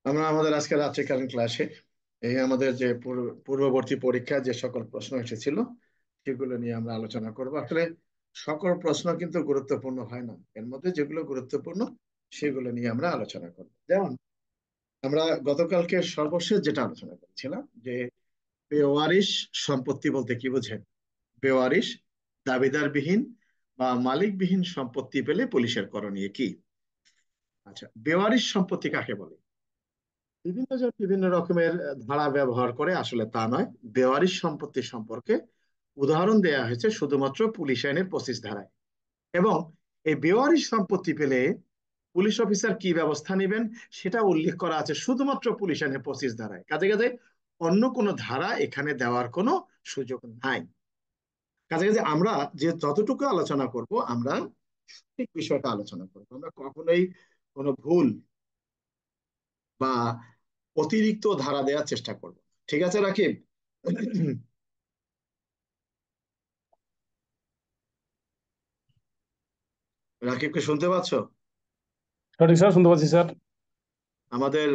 আমরা আমাদের আজকে রাত্রিকালীন ক্লাসে এই আমাদের যে পূর্ববর্তী পরীক্ষায় যে সকল প্রশ্ন এসেছিল সেগুলো নিয়ে আমরা আলোচনা করব। আসলে সকল প্রশ্ন কিন্তু গুরুত্বপূর্ণ হয় না, এর মধ্যে যেগুলো গুরুত্বপূর্ণ সেগুলো নিয়ে আমরা আলোচনা করব। যেমন আমরা গতকালকে সর্বশেষ যেটা আলোচনা করেছিলাম যে বেওয়ারিশ সম্পত্তি বলতে কি বোঝেন। বেওয়ারিশ দাবিদারবিহীন বা মালিকবিহীন সম্পত্তি পেলে পুলিশের করণীয় কি। আচ্ছা, বেওয়ারিশ সম্পত্তি কাকে বলে? বিভিন্ন জন বিভিন্ন রকমের ধারা ব্যবহার করে, আসলে তা নয়। বেওয়ারিশ সম্পত্তি সম্পর্কে উদাহরণ দেয়া হয়েছে শুধুমাত্র পুলিশ আইনের 25 ধারায়। এবং এই বেওয়ারিশ সম্পত্তি পেলে পুলিশ অফিসার কি ব্যবস্থা নেবেন সেটা উল্লেখ করা আছে শুধুমাত্র পুলিশ আইনের 25 ধারায়। কাজে কাজে অন্য কোনো ধারা এখানে দেওয়ার কোনো সুযোগ নাই। কাজে কাজে আমরা যে যতটুকু আলোচনা করব আমরা সঠিক বিষয়টা আলোচনা করবো। আমরা কখনোই কোনো ভুল বা অতিরিক্ত ধারা দেওয়ার চেষ্টা করব না। ঠিক আছে রাকিব? রাকিবকে শুনতে পাচ্ছ? সঠিক স্যার, শুনতে পাচ্ছি স্যার। আমাদের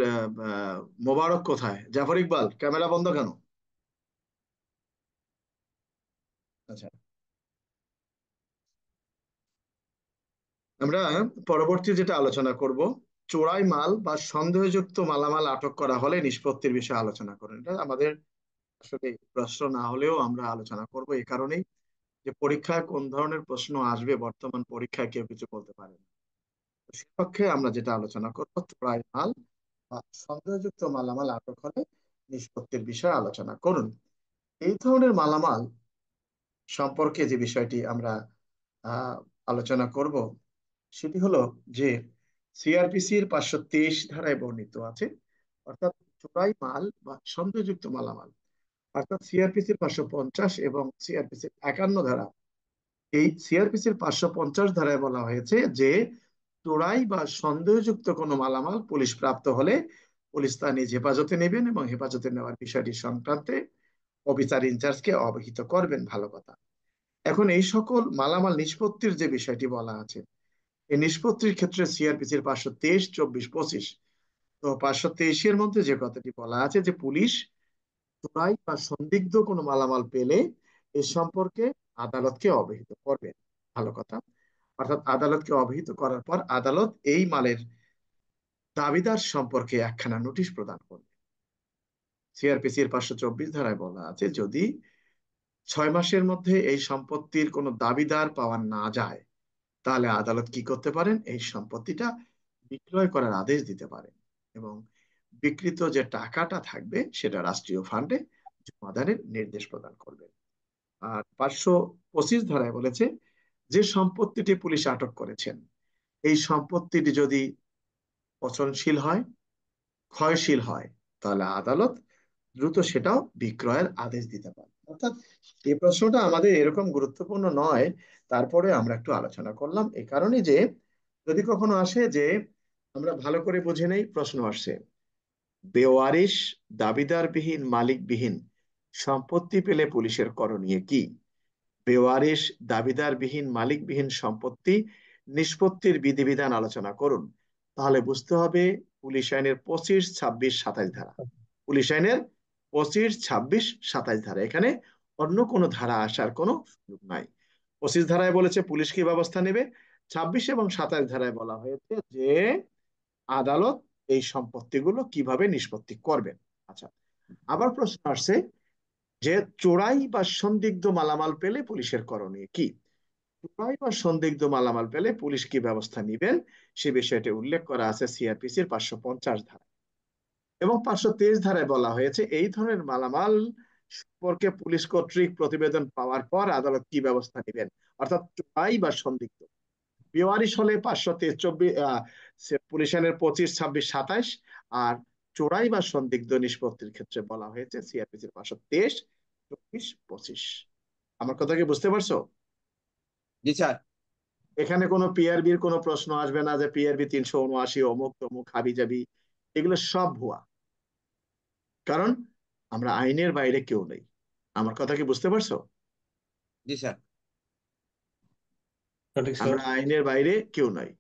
মোবারক কোথায়? জাফর ইকবাল, ক্যামেরা বন্ধ কেন? আচ্ছা, আমরা পরবর্তী যেটা আলোচনা করব, চোরাই মাল বা সন্দেহযুক্ত মালামাল আটক করা হলে নিষ্পত্তির বিষয়ে আলোচনা করেন। এটা আমাদের আসলে প্রশ্ন না হলেও আমরা আলোচনা করব এই কারণেই যে পরীক্ষায় কোন ধরনের প্রশ্ন আসবে বর্তমান পরীক্ষায় কেউ কিছু বলতে পারে না। তো সেপক্ষে আমরা যেটা আলোচনা করব, চোরাই মাল বা সন্দেহযুক্ত মালামাল আটক হলে নিষ্পত্তির বিষয়ে আলোচনা করুন। এই ধরনের মালামাল সম্পর্কে যে বিষয়টি আমরা আহ, আলোচনা করব সেটি হলো যে সিআরপিসির 523 ধারায় বর্ণিত আছে, অর্থাৎ চোরাই মাল বা সন্দেহযুক্ত মালামাল, অর্থাৎ সিআরপিসির 550 এবং সিআরপিসির 51 ধারা। এই সিআরপিসির 550 ধারায় বলা হয়েছে যে চোরাই বা সন্দেহযুক্ত কোনো মালামাল পুলিশ প্রাপ্ত হলে পুলিশ তা নিজ হেফাজতে নেবেন এবং হেফাজতে নেওয়ার বিষয়টি সংক্রান্তে অফিসার ইনচার্জকে অবহিত করবেন। ভালো কথা। এখন এই সকল মালামাল নিষ্পত্তির যে বিষয়টি বলা আছে, এই নিষ্পত্তির ক্ষেত্রে সিআরপিসির 523, 24, 25, তো 523-এর মধ্যে যে কথাটি বলা আছে যে পুলিশ চোরাই বা সন্দিগ্ধ কোনো মালামাল পেলে এ সম্পর্কে আদালতকে অবহিত করবেন। ভালো কথা। অর্থাৎ আদালতকে অবহিত করার পর আদালত এই মালের দাবিদার সম্পর্কে একখানা নোটিশ প্রদান করবে। সিআরপিসির 524 ধারায় বলা আছে যদি 6 মাসের মধ্যে এই সম্পত্তির কোনো দাবিদার পাওয়া না যায় তাহলে আদালত কি করতে পারেন, এই সম্পত্তিটা বিক্রয় করার আদেশ দিতে পারেন এবং বিক্রিত যে টাকাটা থাকবে সেটা রাষ্ট্রীয় ফান্ডে জমাদানের নির্দেশ প্রদান করবেন। আর 525 ধারায় বলেছে যে সম্পত্তিটি পুলিশ আটক করেছেন এই সম্পত্তিটি যদি পচনশীল হয়, ক্ষয়শীল হয়, তাহলে আদালত দ্রুত সেটাও বিক্রয়ের আদেশ দিতে পারে। অর্থাৎ এই প্রশ্নটা আমাদের এরকম গুরুত্বপূর্ণ নয়, তারপরে আমরা একটু আলোচনা করলাম এই কারণে যে যদি কখনো আসে যে আমরা ভালো করে বুঝে নেই, প্রশ্ন আসছে বেওয়ারিশ দাবিদারবিহীন মালিকবিহীন সম্পত্তি পেলে পুলিশের করণীয় কি। বেওয়ারিশ দাবিদারবিহীন মালিকবিহীন সম্পত্তি নিষ্পত্তির বিধিবিধান আলোচনা করুন। তাহলে বুঝতে হবে পুলিশ আইনের 25, 26, 27 ধারা। পুলিশ আইনের 25, 26, 27 ধারা, এখানে অন্য কোনো ধারা আসার কোনো সুযোগ নাই। 25 ধারায় বলেছে পুলিশ কি ব্যবস্থা নেবে, 26 এবং 27 ধারায় বলা হয়েছে যে আদালত এই সম্পত্তিগুলো কিভাবে নিষ্পত্তি করবেন। আচ্ছা, আবার প্রশ্ন আসছে যে চোরাই বা সন্দিগ্ধ মালামাল পেলে পুলিশের করণীয় কি। চোরাই বা সন্দিগ্ধ মালামাল পেলে পুলিশ কি ব্যবস্থা নেবেন সে বিষয়টি উল্লেখ করা আছে সিআরপিসির 550 ধারা এবং 523 ধারায় বলা হয়েছে এই ধরনের মালামাল সম্পর্কে পুলিশ কর্তৃক প্রতিবেদন পাওয়ার পর আদালত কি ব্যবস্থা নেবেন। অর্থাৎ চোরাই বা সন্দিগ্ধ বেওয়ারিশ হলে 524, পুলিশ আইনের 25, 26, 27, আর চোরাই বা সন্দিগ্ধ নিষ্পত্তির ক্ষেত্রে বলা হয়েছে সিআরপিসির 523, 24, 25। আমার কথা কি বুঝতে পারছো? জি স্যার। এখানে কোনো পিআরবির কোনো প্রশ্ন আসবে না যে পিআরবি 379 অমুক তমুক হাবি জাবি, এগুলো সব ভুয়া। কারণ আমরা আইনের বাইরে কেউ নেই। আমার কথা কি বুঝতে পারছো? জি স্যার। সঠিক স্যার। আমরা আইনের বাইরে কেউ নই।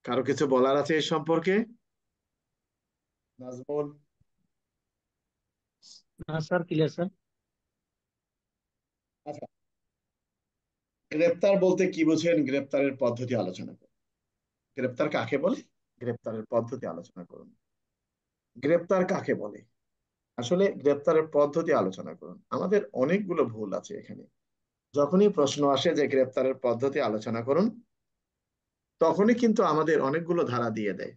কারো কিছু বলার আছে এই সম্পর্কে? নাজমুল? না স্যার, ক্লিয়ার স্যার। আচ্ছা, গ্রেপ্তার বলতে কি বুঝেন, গ্রেপ্তারের পদ্ধতি আলোচনা করুন। গ্রেপ্তার কাকে বলে, গ্রেপ্তারের পদ্ধতি আলোচনা করুন। গ্রেপ্তার কাকে বলে, আসলে গ্রেপ্তারের পদ্ধতি আলোচনা করুন। আমাদের অনেকগুলো ভুল আছে এখানে। যখনই প্রশ্ন আসে যে গ্রেপ্তারের পদ্ধতি আলোচনা করুন, তখনই কিন্তু আমাদের অনেকগুলো ধারা দিয়ে দেয়।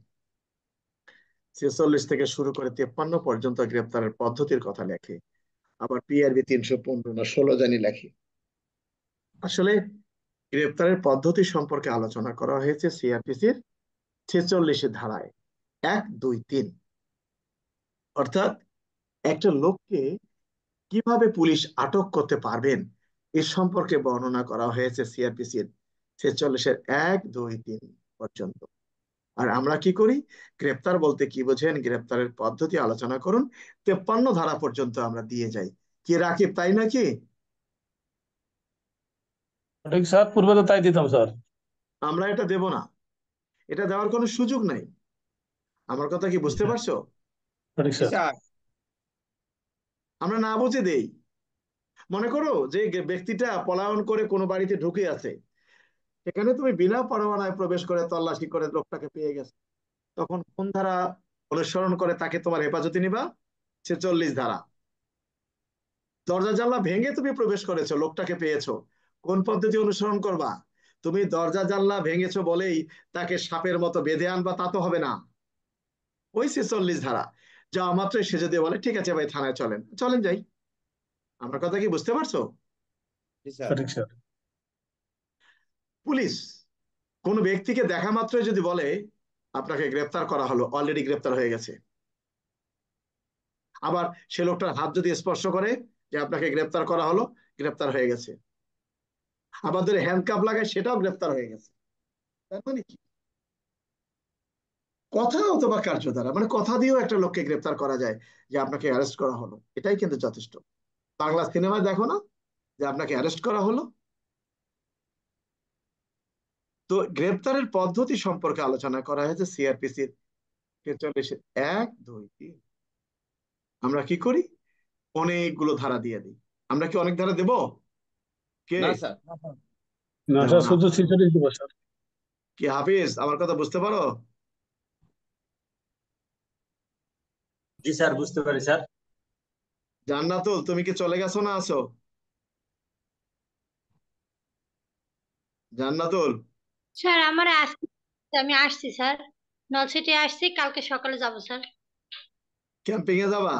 46 থেকে শুরু করে 53 পর্যন্ত গ্রেপ্তারের পদ্ধতির কথা লেখে। আবার পিআরবি 315 না 16 জানি লেখে। আসলে গ্রেপ্তারের পদ্ধতি সম্পর্কে আলোচনা করা হয়েছে সিআরপিসির 46 ধারায় 1, 2, 3। অর্থাৎ একটা লোককে কিভাবে পুলিশ আটক করতে পারবেন এ সম্পর্কে বর্ণনা করা হয়েছে সিআরপিসির 46-এর 1, 2, 3 পর্যন্ত। আর আমরা কি করি, গ্রেপ্তার বলতে কি বোঝেন, গ্রেপ্তারের পদ্ধতি আলোচনা করুন, 53 ধারা পর্যন্ত আমরা দিয়ে যাই। কি রাকিব, তাই নাকি? সঠিক স্যার, পূর্বে তো তাই দিতাম স্যার। আমরা এটা দেব না, এটা দেওয়ার কোনো সুযোগ নাই। আমার কথা কি বুঝতে পারছো? সঠিক জি স্যার। স্যার। আমরা না বুঝে দেই। মনে করো যে ব্যক্তিটা পলায়ন করে কোনো বাড়িতে ঢুকে আছে, সেখানে তুমি বিনা পরোয়ানায় প্রবেশ করে তল্লাশি করে লোকটাকে পেয়ে গেছো, তখন কোন ধারা অনুসরণ করে তাকে তোমার হেফাজতে নিবা? 46 ধারা। দরজা জানলা ভেঙে তুমি প্রবেশ করেছো, লোকটাকে পেয়েছো, কোন পদ্ধতি অনুসরণ করবা? তুমি দরজা জানলা ভেঙেছো বলেই তাকে সাপের মতো বেঁধে আনবা তা তো হবে না। ওই 46 ধারা যাওয়া মাত্রই সে যদি বলে ঠিক আছে ভাই থানায় চলেন, চলেন যাই। আমার কথা কি বুঝতে পারছো? জি স্যার। সঠিক স্যার। পুলিশ কোন ব্যক্তিকে দেখা মাত্রই যদি বলে আপনাকে গ্রেপ্তার করা হলো, অলরেডি গ্রেপ্তার হয়ে গেছে। আবার সে লোকটার হাত যদি স্পর্শ করে যে আপনাকে গ্রেপ্তার করা হলো, গ্রেপ্তার হয়ে গেছে। আবার ধরে হ্যান্ডকাপ লাগায়, সেটাও গ্রেপ্তার হয়ে গেছে। তার মানে কি, কথা অথবা কার্য দ্বারা, মানে কথা দিয়েও একটা লোককে গ্রেপ্তার করা যায় যে আপনাকে অ্যারেস্ট করা হলো, এটাই কিন্তু যথেষ্ট। বাংলা সিনেমায় দেখো না যে আপনাকে অ্যারেস্ট করা হলো। তো গ্রেপ্তারের পদ্ধতি সম্পর্কে আলোচনা করা হয়েছে সিআরপিসির 43-এর 1, 2, 3। আমরা কি করি, অনেকগুলো ধারা দিয়ে দিই। আমরা কি অনেক ধারা দেব? কে? না স্যার। না দেব স্যার, না। শুধু 46 দিব স্যার। কি হাফিজ, আমার কথা বুঝতে পারো? জি স্যার, বুঝতে পারি স্যার। জান্নাতুল, তুমি কি চলে গেছো না আছো? জান্নাতুল? স্যার আমার আমি আসছি স্যার, নলছিটি আসছি, কালকে সকালে যাব স্যার। ক্যাম্পিং এ যাবা?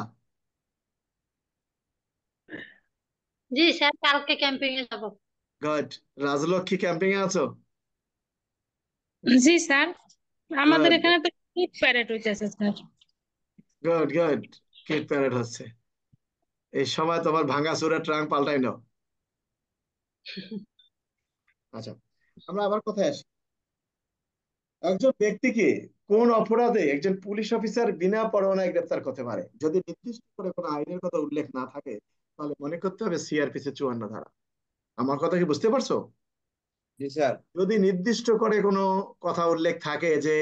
জি স্যার, কালকে ক্যাম্পিং এ যাব। গুড। রাজলক্ষ্মী, ক্যাম্পিং এ আছো? জি স্যার, আমাদের গুড, এখানে তো ঈদ প্যারেড হইতেছে sir. Good, good. Kit parade হচ্ছে, এই সময় তোমার ভাঙা চুরের ট্রাঙ্ক পাল্টাই নাও। আচ্ছা, আমরা আবার কোথায় আসি। একজন ব্যক্তিকে কোন অপরাধে একজন পুলিশ অফিসার বিনা পরোয়ানায় গ্রেপ্তার করতে পারে, যদি নির্দিষ্ট করে কোনো আইনের কথা উল্লেখ না থাকে, তাহলে মনে করতে হবে সিআরপিসি 54 ধারা। আমার কথা কি বুঝতে পারছো? জি স্যার। যদি নির্দিষ্ট করে কোনো কথা উল্লেখ থাকে যে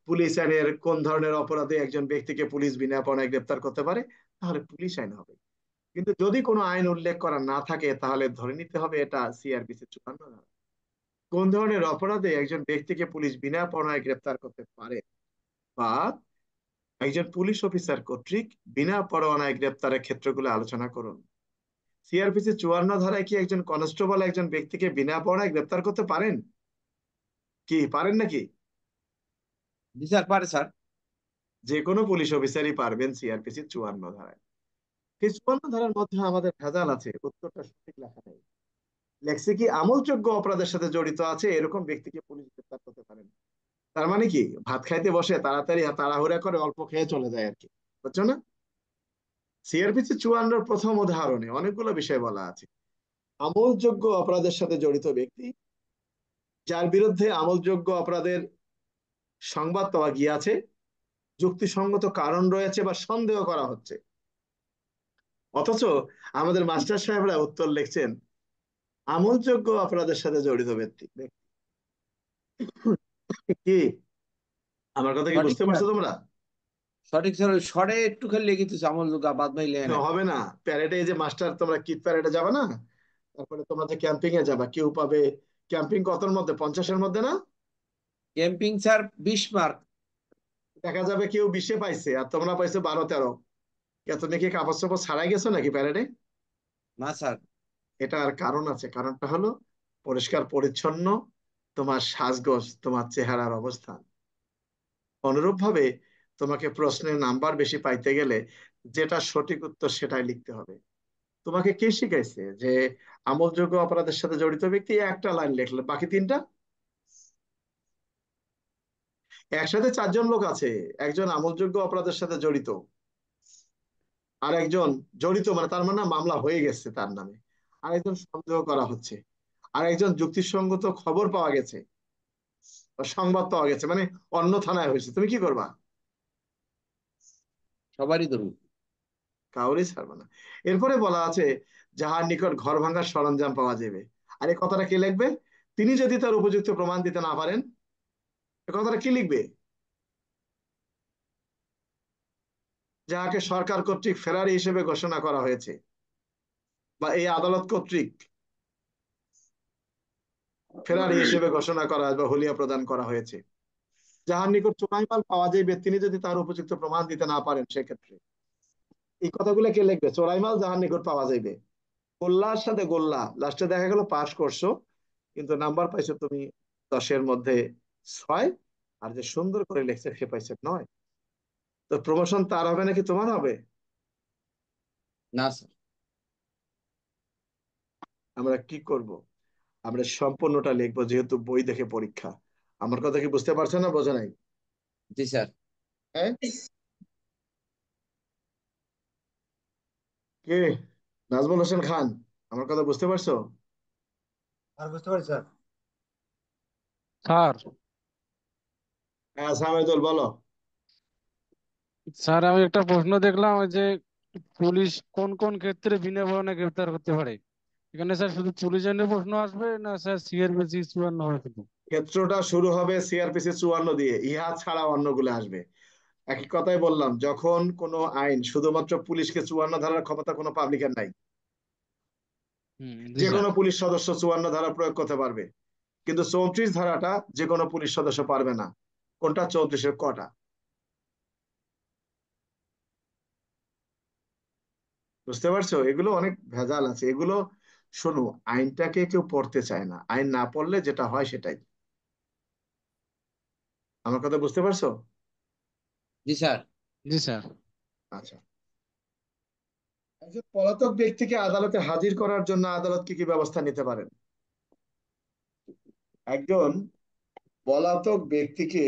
পুলিশ আইনের কোন ধরনের অপরাধে একজন ব্যক্তিকে পুলিশ বিনা পরোয়ানায় গ্রেপ্তার করতে পারে, তাহলে পুলিশ আইন হবে। কিন্তু যদি কোনো আইন উল্লেখ করা না থাকে, তাহলে ধরে নিতে হবে এটা সিআরপিসি 54 ধারা। কোন ধরনের অপরাধে একজন ব্যক্তিকে পুলিশ বিনা পরোয়ানায় গ্রেপ্তার করতে পারে, বা একজন পুলিশ অফিসার কর্তৃক বিনা পরোয়ানায় গ্রেপ্তারের ক্ষেত্রগুলো আলোচনা করুন। সিআরপিসি 54 ধারায় কি একজন কনস্টেবল একজন ব্যক্তিকে বিনা পরোয়ানায় গ্রেপ্তার করতে পারেন? কি পারেন নাকি? জি স্যার, পারে স্যার। যে কোনো পুলিশ অফিসারই পারবেন সিআরপিসি 54 ধারায়। এই 54 ধারার মধ্যে আমাদের ভেজাল আছে, উত্তরটা সঠিক লেখা নেই। লেখছে কি আমলযোগ্য অপরাধের সাথে জড়িত আছে এরকম ব্যক্তিকে পুলিশ গ্রেপ্তার করতে পারেন। তার মানে কি, ভাত খাইতে বসে তাড়াতাড়ি তাড়াহুড়া করে অল্প খেয়ে চলে যায় আর কি, বুঝছো না? সিআরপিসি 54 প্রথম উদাহরণে অনেকগুলো বিষয় বলা আছে। আমলযোগ্য অপরাধের সাথে জড়িত ব্যক্তি, যার বিরুদ্ধে আমলযোগ্য অপরাধের সংবাদ পাওয়া গিয়েছে, যুক্তিসঙ্গত কারণ রয়েছে বা সন্দেহ করা হচ্ছে। অথচ আমাদের মাস্টার সাহেবরা উত্তর লিখছেন আমলযোগ্য অপরাধের সাথে জড়িত ব্যক্তি কি আমার কথা কি সঠিক বুঝতে স্যার, পারছো তোমরা? সঠিক স্যার, ওই স্বরে একটু খালি লিখিত আমল যোগা বাদ মাইলে না। হবে না। প্যারেডে এই যে মাস্টার, তোমরা কিড প্যারেডে যাবে না, তারপরে তোমরা যে ক্যাম্পিং এ যাবা, কেউ পাবে ক্যাম্পিং কতর মধ্যে, 50-এর মধ্যে না? Camping sir 20 mark. দেখা যাবে কেউ 20-এ পাইছে আর তোমরা পাইছো 12-13। তুমি কি কাপড় চোপড় ছাড়াই গেছো নাকি প্যারেডে? না স্যার। এটার কারণ আছে। কারণটা হলো পরিষ্কার পরিচ্ছন্ন তোমার সাজগোজ, তোমার চেহারার অবস্থান। অনুরূপ ভাবে তোমাকে প্রশ্নের নাম্বার বেশি পাইতে গেলে যেটা সঠিক উত্তর সেটাই লিখতে হবে। তোমাকে কে শিখাইছে যে আমলযোগ্য অপরাধের সাথে জড়িত ব্যক্তি একটা লাইন লিখলে, বাকি তিনটা? একসাথে 4জন লোক আছে, একজন আমলযোগ্য অপরাধের সাথে জড়িত, আর একজন জড়িত মানে তার মানে মামলা হয়ে গেছে তার নামে, আর একজন সন্দেহ করা হচ্ছে, আর একজন যুক্তিসঙ্গত খবর পাওয়া গেছে বা সংবাদ পাওয়া গেছে, মানে অন্য থানায় হয়েছে। তুমি কি করবা? সবারই ধরুন। কাউরি ছাড়বে না। এরপরে বলা আছে যাহার নিকট ঘর ভাঙার সরঞ্জাম পাওয়া যাবে। আর এই কথাটা কে লিখবে? তিনি যদি তার উপযুক্ত প্রমাণ দিতে না পারেন। এ কথাটা কি লিখবে? যাহাকে সরকার কর্তৃক ফেরারি হিসেবে ঘোষণা করা হয়েছে বা এই আদালত কর্তৃক ফেরারি হিসেবে ঘোষণা করা বা হুলিয়া প্রদান করা হয়েছে। যাহার নিকট চোরাই মাল পাওয়া যাইবে তিনি যদি তার উপযুক্ত প্রমাণ দিতে না পারেন, সেক্ষেত্রে এই কথাগুলো কে লিখবে? চোরাই মাল যাহার নিকট পাওয়া যাইবে, গোল্লার সাথে গোল্লা, লাস্টে দেখা গেল পাস করছো কিন্তু নাম্বার পাইছো তুমি 10-এর মধ্যে 6, আর যে সুন্দর করে লিখছে সে পাইছে 9। তো প্রমোশন তার হবে নাকি তোমার হবে? না স্যার। আমরা কি করব? আমরা সম্পূর্ণটা লিখবো, যেহেতু বই দেখে পরীক্ষা। আমার কথা কি বুঝতে পারছো না, বোঝা নাই? জি স্যার। হ্যাঁ, কে? নাজমুল হোসেন খান, আমার কথা বুঝতে পারছো? আর বুঝতে পারছি স্যার। স্যার হ্যাঁ সামেদুল, বলো। স্যার আমি একটা প্রশ্ন দেখলাম, ওই যে পুলিশ কোন কোন ক্ষেত্রে বিনা কারণে গ্রেফতার করতে পারে। এখানে স্যার শুধু পুলিশের নিয়ে প্রশ্ন আসবে না স্যার সিআরপিসি 54 হবে শুধু? ক্ষেত্রটা শুরু হবে সিআরপিসি 54 দিয়ে, ইহা ছাড়া অন্যগুলো আসবে। একই কথাই বললাম, যখন কোনো আইন শুধুমাত্র পুলিশকে 54 ধারার ক্ষমতা কোনো পাবলিকের নাই। জি যে স্যার। কোনো পুলিশ সদস্য 54 ধারা প্রয়োগ করতে পারবে, কিন্তু 34 ধারাটা যে কোনো পুলিশ সদস্য পারবে না। কোনটা? 34-এর কটা? বুঝতে পারছো? এগুলো অনেক ভেজাল আছে এগুলো। শোনো, আইনটাকে কেউ পড়তে চায় না, আইন না পড়লে যেটা হয় সেটাই। আমার কথা বুঝতে পারছো? জি স্যার। জি স্যার। আচ্ছা, একজন পলাতক ব্যক্তিকে আদালতে হাজির করার জন্য আদালত কি কি ব্যবস্থা নিতে পারেন? একজন পলাতক ব্যক্তিকে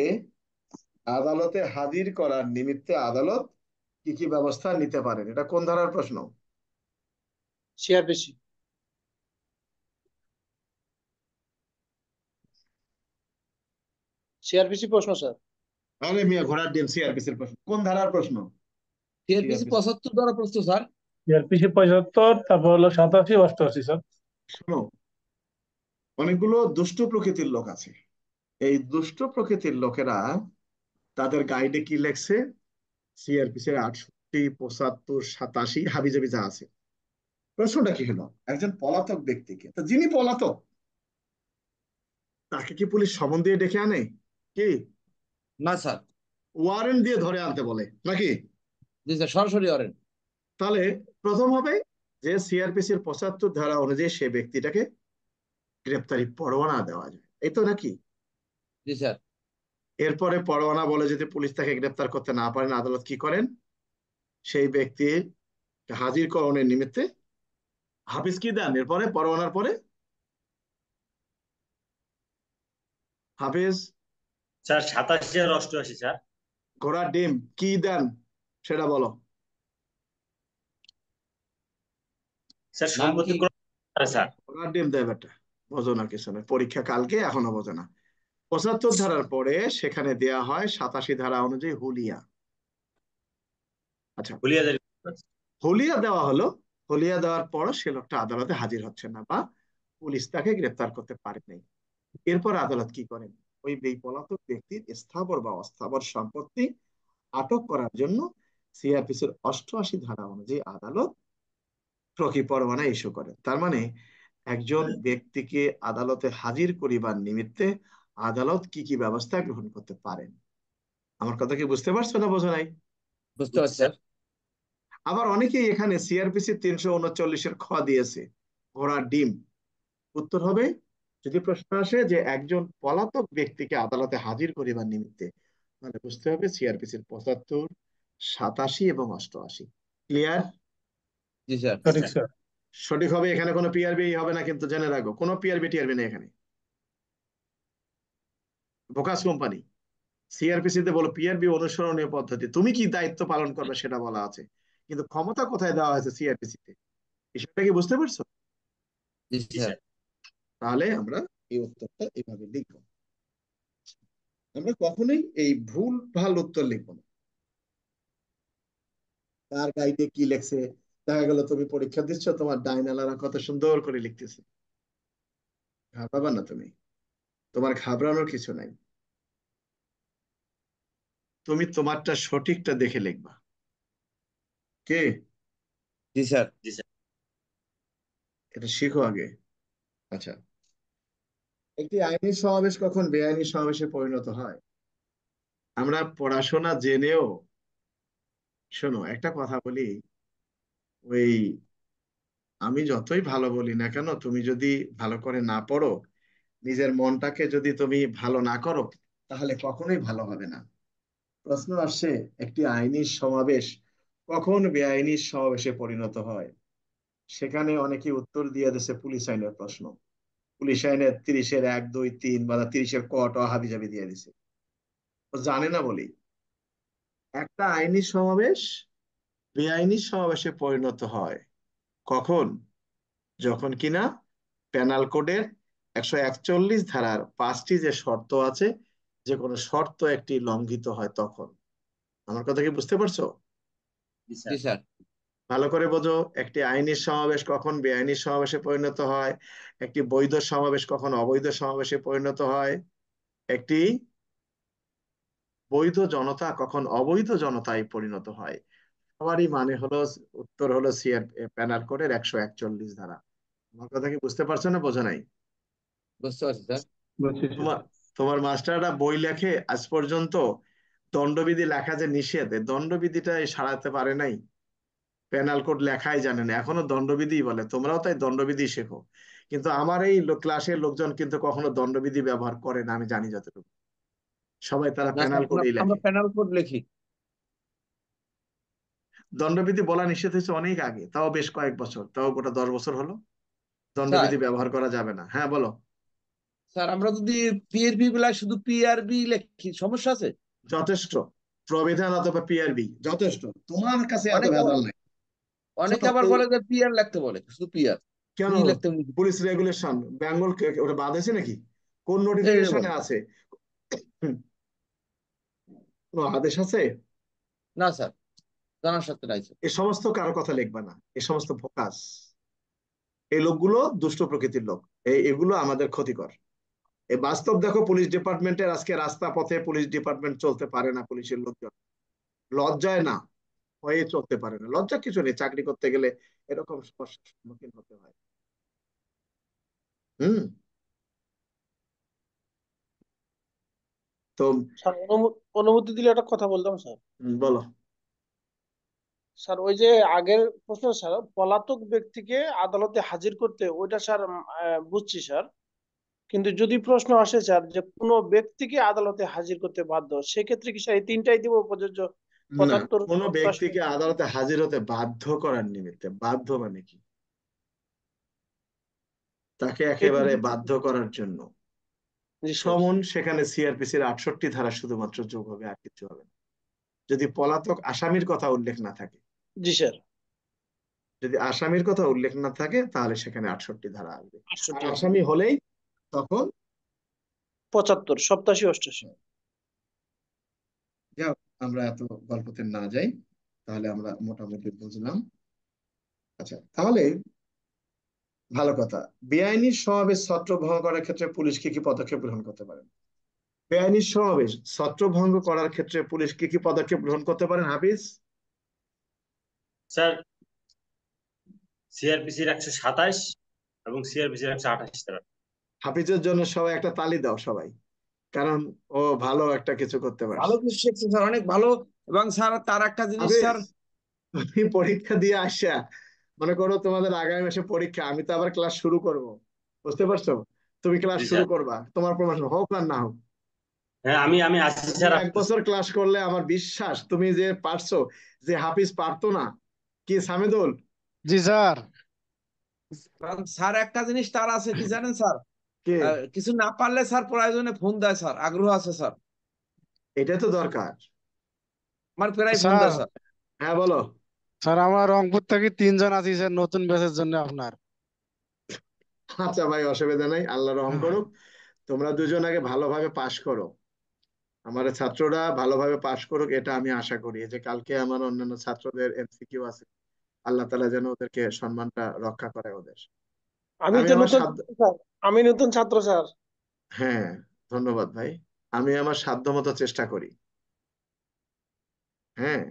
আদালতে হাজির করার নিমিত্তে আদালত কি কি ব্যবস্থা নিতে পারেন? এটা কোন ধারার প্রশ্ন? সিআরপিসি। সিআরপিসি প্রশ্ন স্যার। আরে মিয়া, ঘোড়ার ডিম, সিআরপিসির প্রশ্ন কোন ধারার প্রশ্ন? CrPC CrPC. 75 দ্বারা প্রশ্ন স্যার। সিআরপিসি 75, তারপর হলো 87, 88 স্যার। শোনো, অনেকগুলো দুষ্ট প্রকৃতির লোক আছে। এই দুষ্ট প্রকৃতির লোকেরা তাদের গাইডে কি লেখছে? সিআরপিসি 68, 75, 87 হাবিজাবি যা আছে। প্রশ্নটা কি হলো, একজন পলাতক ব্যক্তিকে, তো যিনি পলাতক তাকে কি পুলিশ সমন দিয়ে ডেকে আনে? কি না স্যার। ওয়ারেন্ট দিয়ে ধরে আনতে বলে নাকি? জি স্যার, সরাসরি অরেন। তাহলে প্রথম হবে যে সিআরপিসির 75 ধারা অনুযায়ী সে ব্যক্তিটাকে গ্রেপ্তারি পরোয়ানা দেওয়া যায়, এই তো নাকি? জি স্যার। এরপরে পরোয়ানা বলে যদি পুলিশ তাকে গ্রেপ্তার করতে না পারেন, আদালত কি করেন? সেই ব্যক্তির হাজিরকরণের নিমিত্তে হাফিজ কি দেন? এরপরে পরোয়ানার পরে হাফিজ স্যার 87 আর 88 স্যার। ঘোড়ার ডিম কি দেন সেটা বলো। স্যার নাম সম্পত্তি কি? স্যার। ঘোড়ার ডিম দেয় বেটা, বোঝো না কিছু না, পরীক্ষা কালকে, এখনো বোঝো না। 75 ধারার পরে সেখানে দেয়া হয় 87 ধারা অনুযায়ী হুলিয়া। আচ্ছা, ভুলিয়া যায়। হুলিয়া দেওয়া হলো, হুলিয়া দেওয়ার পর সে লোকটা আদালতে হাজির হচ্ছে না বা পুলিশ তাকে গ্রেপ্তার করতে পারে নাই। এরপর আদালত কি করেন? এই পলাতক ব্যক্তির স্থাবর বা অস্থাবর সম্পত্তি আটক করার জন্য সিআরপিসির 88 ধারা অনুযায়ী আদালত প্রকি পরোয়ানা ইস্যু করে। তার মানে একজন ব্যক্তিকে আদালতে হাজির করিবার নিমিত্তে আদালত কি কি ব্যবস্থা গ্রহণ করতে পারেন। আমার কথা কি বুঝতে পারছো না বোঝো নাই? বুঝতে পারছি স্যার। আবার অনেকেই এখানে সিআরপিসি 339-এর খ দিয়েছে, ঘোড়ার ডিম। উত্তর হবে, যদি প্রশ্ন আসে যে একজন পলাতক ব্যক্তিকে আদালতে হাজির করিবার নিমিত্তে, তাহলে বুঝতে হবে সিআরপিসির 75, 87 এবং 88। ক্লিয়ার? জি স্যার। সঠিক স্যার। সঠিক হবে। এখানে কোনো পিআরবি হবে না, কিন্তু জেনে রাখো, কোনো পিআরবি টিআরবি নেই এখানে। বোকাস কোম্পানি সিআরপিসি তে বলো পিআরবি অনুসরণীয় পদ্ধতি, তুমি কি দায়িত্ব পালন করবে সেটা বলা আছে, কিন্তু ক্ষমতা কোথায় দেওয়া হয়েছে সিআরপিসি তে, বিষয়টা কি বুঝতে পারছো? জি জি স্যার। স্যার। তাহলে আমরা এই উত্তরটা এইভাবে লিখবো। আমরা কখনোই এই ভুল ভাল উত্তর লিখবো না। তার গাইডে কি লেখছে, দেখা গেল তুমি পরীক্ষা দিচ্ছ, তোমার ডাইনালারা কত সুন্দর করে লিখতেছে, ঘাবড়াবা না তুমি, তোমার ঘাবড়ানোর কিছু নাই। তুমি তোমারটা সঠিকটা দেখে লিখবা। কে? জি স্যার। জি স্যার। এটা শিখো আগে। আচ্ছা, একটি আইনি সমাবেশ কখন বেআইনি সমাবেশে পরিণত হয়? আমরা পড়াশোনা জেনেও, শোনো একটা কথা বলি, ওই আমি যতই ভালো বলি না কেন, তুমি যদি ভালো করে না পড়ো, নিজের মনটাকে যদি তুমি ভালো না করো, তাহলে কখনোই ভালো হবে না। প্রশ্ন আসছে একটি আইনি সমাবেশ কখন বেআইনি সমাবেশে পরিণত হয়, সেখানে অনেকে উত্তর দিয়ে দিচ্ছে পুলিশ আইনের প্রশ্ন। পুলিশ আইনের 30-এর 1, 2, 3 বা 30-এর ক ট হাবিজাবি দিয়ে দিছে, ও জানে না বলেই। একটা আইনি সমাবেশ বেআইনি সমাবেশে পরিণত হয় কখন? যখন কিনা পেনাল কোডের 141 ধারার 5টি যে শর্ত আছে, যে কোনো শর্ত একটি লঙ্ঘিত হয় তখন। আমার কথা কি বুঝতে পারছো? জি জি স্যার। স্যার। ভালো করে বোঝো, একটি আইনি সমাবেশ কখন বেআইনি সমাবেশে পরিণত হয়, একটি বৈধ সমাবেশ কখন অবৈধ সমাবেশে পরিণত হয়, একটি বৈধ জনতা কখন অবৈধ জনতায় পরিণত হয়। সবারই মানে হলো, উত্তর হলো সিআর প্যানাল কোডের 141 ধারা। আমার কথা কি বুঝতে পারছো না বোঝো নাই? বুঝতে পারছি স্যার। বুঝছি তোমার তোমার মাস্টাররা বই লেখে আজ পর্যন্ত দণ্ডবিধি লেখা যে নিষেধ, এই দণ্ডবিধিটা সারাতে পারে নাই, পেনাল কোড লেখাই জানে না, এখনো দণ্ডবিধি বলে। তোমরাও তাই দণ্ডবিধি শেখো, কিন্তু আমার এই ক্লাসের লোকজন কিন্তু কখনো দণ্ডবিধি ব্যবহার করে না, আমি জানি যতটুকু। সবাই তারা না স্যার, পেনাল কোডই আমরা লেখে। প্যানেল কোড লিখি। দণ্ডবিধি বলা নিষেধ হয়েছে অনেক আগে, তাও বেশ কয়েক বছর, তাও গোটা 10 বছর হলো স্যার, দণ্ডবিধি ব্যবহার করা যাবে না। হ্যাঁ বলো। স্যার আমরা যদি পিআরবি বলা শুধু পিআরবি লিখি, সমস্যা আছে? যথেষ্ট, প্রবিধান অথবা পিআরবি যথেষ্ট, তোমার কাছে এত অনেকে ভেজাল নাই। অনেকে শোনো, আবার বলে যে পিআর লিখতে বলে, শুধু পিআর কেন? পি লিখতে বলে। পুলিশ রেগুলেশন বেঙ্গল ওটা বাদ আছে নাকি? কোন এই নোটিফিকেশনে বলে। আছে? হুম, কোনো আদেশ আছে? না স্যার, জানার সাথে নাই স্যার। এ সমস্ত কারো কথা লিখবা না, এ সমস্ত ফোকাস। এই লোকগুলো দুষ্ট প্রকৃতির লোক, এগুলো আমাদের ক্ষতিকর। এই বাস্তব দেখো, পুলিশ ডিপার্টমেন্টের আজকে রাস্তা পথে পুলিশ ডিপার্টমেন্ট চলতে পারে না, পুলিশের লোকজন লজ্জায় না হয়ে চলতে পারে না। লজ্জা কিছু নেই, চাকরি করতে গেলে এরকম সমস্যার সম্মুখীন হতে হয়। হুম। তো স্যার অনুমতি দিলে একটা কথা বলতাম স্যার। বলো। স্যার ওই যে আগের প্রশ্ন স্যার, পলাতক ব্যক্তিকে আদালতে হাজির করতে, ওইটা স্যার বুঝছি স্যার। কিন্তু যদি প্রশ্ন আসে স্যার যে কোনো ব্যক্তিকে আদালতে হাজির করতে বাধ্য, সেক্ষেত্রে কি স্যার এই তিনটাই দিব প্রযোজ্য? না, 75, কোনো 87? ব্যক্তিকে আদালতে হাজির হতে বাধ্য করার নিমিত্তে, বাধ্য মানে কি, তাকে একটু একেবারে বাধ্য করার জন্য জি স্যার। সমন, সেখানে সিআরপিসির 68 ধারা শুধুমাত্র যোগ হবে, আর কিছু হবে না। যদি পলাতক আসামির কথা উল্লেখ না থাকে, জি স্যার। যদি আসামির কথা উল্লেখ না থাকে, তাহলে সেখানে 68 ধারা আসবে। আর 68, আসামি হলেই তখন 75, 87, 88। যাও, আমরা এত গল্পতে না যাই, তাহলে আমরা মোটামুটি বুঝলাম। আচ্ছা, তাহলে ভালো কথা, বেআইনি সমাবেশ ছত্রভঙ্গ করার ক্ষেত্রে পুলিশ কি কি পদক্ষেপ গ্রহণ করতে পারে? বেআইনি সমাবেশ ছত্রভঙ্গ করার ক্ষেত্রে পুলিশ কি কি পদক্ষেপ গ্রহণ করতে পারেন হাফিজ? স্যার সিআরপিসির 127 এবং সিআরপিসির 128 ধারা। হাফিজের জন্য সবাই একটা তালি দাও সবাই, কারণ ও ভালো একটা কিছু করতে ভালো পারছে। কিছু শিখছে স্যার, অনেক ভালো। এবং স্যার তার একটা জিনিস হাফিজ, স্যার, তুমি পরীক্ষা দিয়ে আসা, মনে করো তোমাদের আগামী মাসে পরীক্ষা, আমি তো আবার ক্লাস শুরু করব, বুঝতে পারছো? তুমি ক্লাস জি শুরু স্যার। করবা, তোমার প্রমোশন হোক আর না হোক, হ্যাঁ, আমি আছি তুমি স্যার। 1 বছর ক্লাস করলে আমার বিশ্বাস তুমি যে পারছো, যে হাফিজ পারতো না। কি সামিদুল? জি স্যার। কারণ স্যার একটা জিনিস তার আছে কি জানেন স্যার, কে? কিছু না পারলে স্যার প্রয়োজনে ফোন দেয় স্যার, আগ্রহ আছে স্যার, এটা তো দরকার। আমার প্রায় ফোন স্যার দেয় স্যার। হ্যাঁ বলো। স্যার আমরা রংপুর থেকে 3 জন আছি স্যার নতুন ব্যাচের জন্য আপনার। আচ্ছা ভাই, অসুবিধা নাই, আল্লাহ রহম করুক। তোমরা দুজন আগে ভালোভাবে পাশ করো, আমার ছাত্ররা ভালোভাবে পাশ করুক, এটা আমি আশা করি। এই যে কালকে আমার অন্যান্য ছাত্রদের এমসিকিউ আছে, আল্লাহ তাআলা যেন ওদেরকে সম্মানটা রক্ষা করে ওদের। আমি আমি তো আমার নতুন সাধ্য ছাত্র স্যার, আমি নতুন ছাত্র স্যার। হ্যাঁ, ধন্যবাদ ভাই। আমি আমার সাধ্যমতো চেষ্টা করি। হ্যাঁ,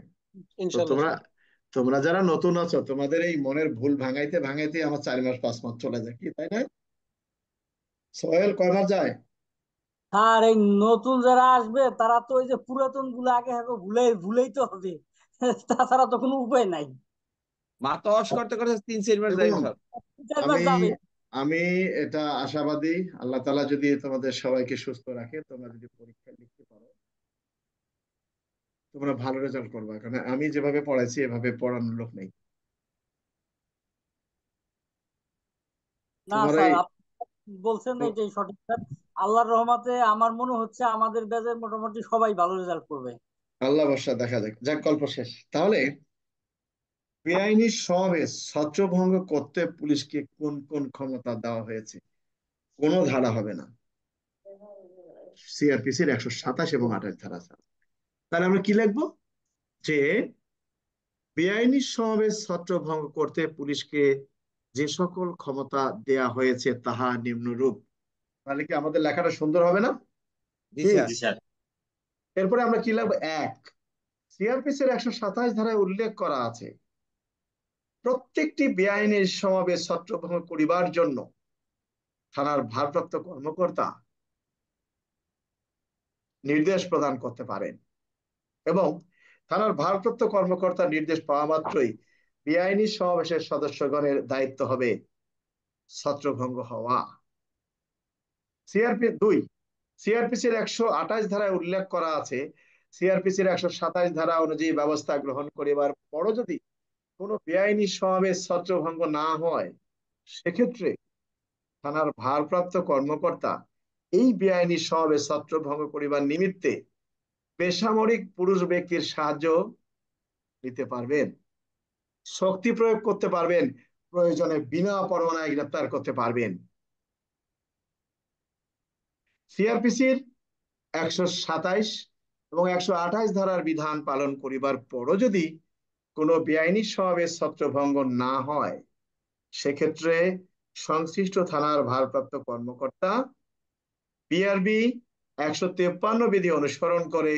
তো ইনশাল্লাহ তোমরা স্যার। তোমরা যারা নতুন আছো, তোমাদের এই মনের ভুল ভাঙাইতে ভাঙাইতে আমার 4 মাস 5 মাস চলে যায়, কি তাই না? সোহেল, কয়বার যায়? আর এই নতুন যারা আসবে তারা তো ওই যে পুরাতন গুলো আগে আগে ভুলেই তো হবে। তাছাড়া তো কোনো উপায় নাই। মাথা করতে করতে 3-4 মাস যাই এবং স্যার। 4 মাস আমি যাবে। আমি এটা আশাবাদী, আল্লাহ তাআলা যদি তোমাদের সবাইকে সুস্থ রাখে, তোমরা যদি পরীক্ষা লিখতে পারো, তোমরা ভালো রেজাল্ট করবে, কারণ আমি যেভাবে পড়াইছি এভাবে পড়ানোর লোক নেই। না তোমার স্যার, এই আপনি বলছেন এটাই সঠিক স্যার। আল্লাহর রহমতে আমার মনে হচ্ছে আমাদের ব্যাচের মোটামুটি সবাই ভালো রেজাল্ট করবে। আল্লাহ ভরসা, দেখা যাক। যাক, গল্প শেষ তাহলে। বেআইনি সমাবেশ ছত্রভঙ্গ করতে পুলিশকে কোন কোন ক্ষমতা দেওয়া হয়েছে? কোনো ধারা হবে না, সিআরপিসির 127 এবং 28 ধারা ছাড়া। তাহলে আমরা কি লিখবো? যে বেআইনি সমাবেশ ছত্রভঙ্গ করতে পুলিশকে যে সকল ক্ষমতা দেয়া হয়েছে তাহা নিম্নরূপ। তাহলে কি আমাদের লেখাটা সুন্দর হবে না? জি কি? স্যার। জি স্যার। এরপরে আমরা কি লিখবো? এক, সিআরপিসির 127 ধারায় উল্লেখ করা আছে, প্রত্যেকটি বেআইনি সমাবেশ ছত্রভঙ্গ করিবার জন্য থানার ভারপ্রাপ্ত কর্মকর্তা নির্দেশ প্রদান করতে পারেন, এবং থানার ভারপ্রাপ্ত কর্মকর্তা নির্দেশ পাওয়া মাত্রই বেআইনি সমাবেশের সদস্যগণের দায়িত্ব হবে ছত্রভঙ্গ হওয়া। দুই, সিআরপিসির 128 ধারায় উল্লেখ করা আছে, সিআরপিসির 127 ধারা অনুযায়ী ব্যবস্থা গ্রহণ করিবার পরও যদি কোনো বেআইনি সমাবেশ ছত্রভঙ্গ না হয়, সেক্ষেত্রে থানার ভারপ্রাপ্ত কর্মকর্তা এই বেআইনি সমাবেশ ছত্রভঙ্গ করিবার নিমিত্তে বেসামরিক পুরুষ ব্যক্তির সাহায্য নিতে পারবেন, শক্তি প্রয়োগ করতে পারবেন, প্রয়োজনে বিনা পরোয়ানায় গ্রেপ্তার করতে পারবেন। সিআরপিসির 127 এবং 128 ধারার বিধান পালন করিবার পরও যদি কোনো বেআইনি সমাবেশ ছত্রভঙ্গ না হয়, সেক্ষেত্রে সংশ্লিষ্ট থানার ভারপ্রাপ্ত কর্মকর্তা বিআরবি 153 বিধি অনুসরণ করে